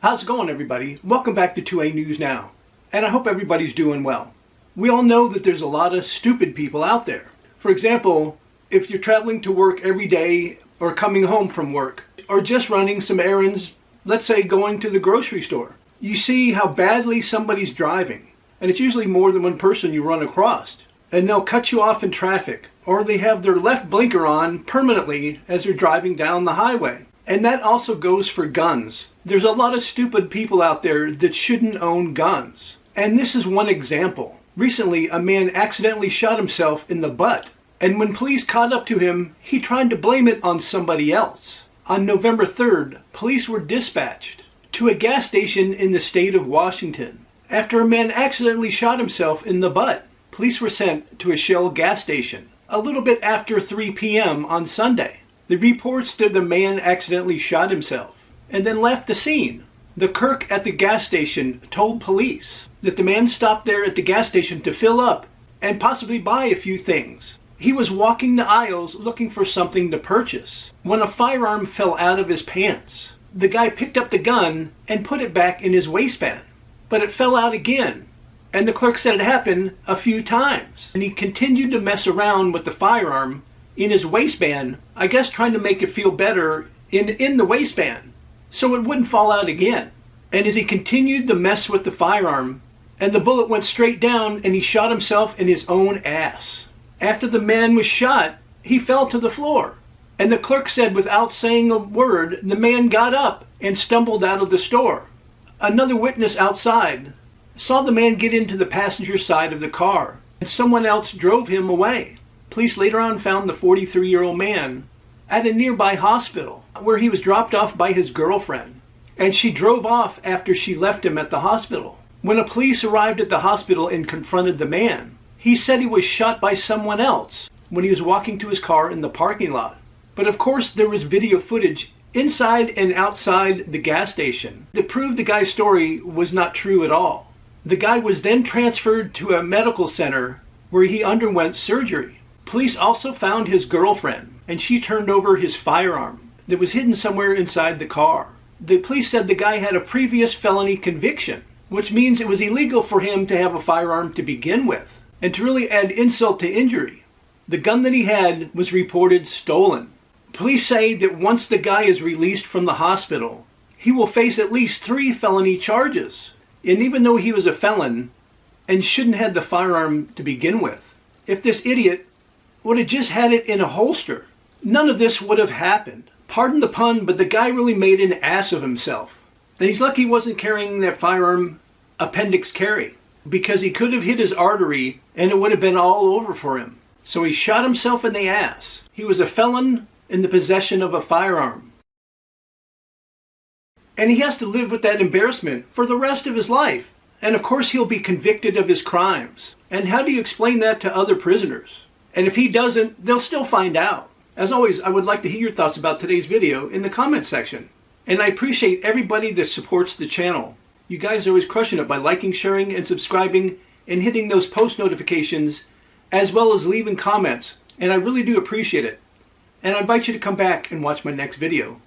How's it going, everybody? Welcome back to 2A News Now, and I hope everybody's doing well. We all know that there's a lot of stupid people out there. For example, if you're traveling to work every day or coming home from work or just running some errands, let's say going to the grocery store, you see how badly somebody's driving, and it's usually more than one person you run across, and they'll cut you off in traffic, or they have their left blinker on permanently as they're driving down the highway. And that also goes for guns. There's a lot of stupid people out there that shouldn't own guns. And this is one example. Recently, a man accidentally shot himself in the butt. And when police caught up to him, he tried to blame it on somebody else. On November 3rd, police were dispatched to a gas station in the state of Washington. After a man accidentally shot himself in the butt, police were sent to a Shell gas station a little bit after 3 p.m. on Sunday. The reports that the man accidentally shot himself and then left the scene. The clerk at the gas station told police that the man stopped there at the gas station to fill up and possibly buy a few things. He was walking the aisles looking for something to purchase when a firearm fell out of his pants. The guy picked up the gun and put it back in his waistband, but it fell out again. And the clerk said it happened a few times. And he continued to mess around with the firearm in his waistband, I guess trying to make it feel better in the waistband so it wouldn't fall out again. And as he continued to mess with the firearm, and the bullet went straight down and he shot himself in his own ass. After the man was shot, he fell to the floor. And the clerk said without saying a word, the man got up and stumbled out of the store. Another witness outside saw the man get into the passenger side of the car, and someone else drove him away. Police later on found the 43-year-old man at a nearby hospital where he was dropped off by his girlfriend, and she drove off after she left him at the hospital. When the police arrived at the hospital and confronted the man, he said he was shot by someone else when he was walking to his car in the parking lot. But of course there was video footage inside and outside the gas station that proved the guy's story was not true at all. The guy was then transferred to a medical center where he underwent surgery. Police also found his girlfriend, and she turned over his firearm that was hidden somewhere inside the car. The police said the guy had a previous felony conviction, which means it was illegal for him to have a firearm to begin with. And to really add insult to injury, the gun that he had was reported stolen. Police say that once the guy is released from the hospital, he will face at least 3 felony charges. And even though he was a felon and shouldn't have the firearm to begin with, if this idiot would have just had it in a holster, none of this would have happened. Pardon the pun, but the guy really made an ass of himself. And he's lucky he wasn't carrying that firearm appendix carry, because he could have hit his artery and it would have been all over for him. So he shot himself in the ass. He was a felon in the possession of a firearm. And he has to live with that embarrassment for the rest of his life. And of course he'll be convicted of his crimes. And how do you explain that to other prisoners? And if he doesn't, they'll still find out. As always, I would like to hear your thoughts about today's video in the comments section. And I appreciate everybody that supports the channel. You guys are always crushing it by liking, sharing, and subscribing, and hitting those post notifications, as well as leaving comments. And I really do appreciate it. And I invite you to come back and watch my next video.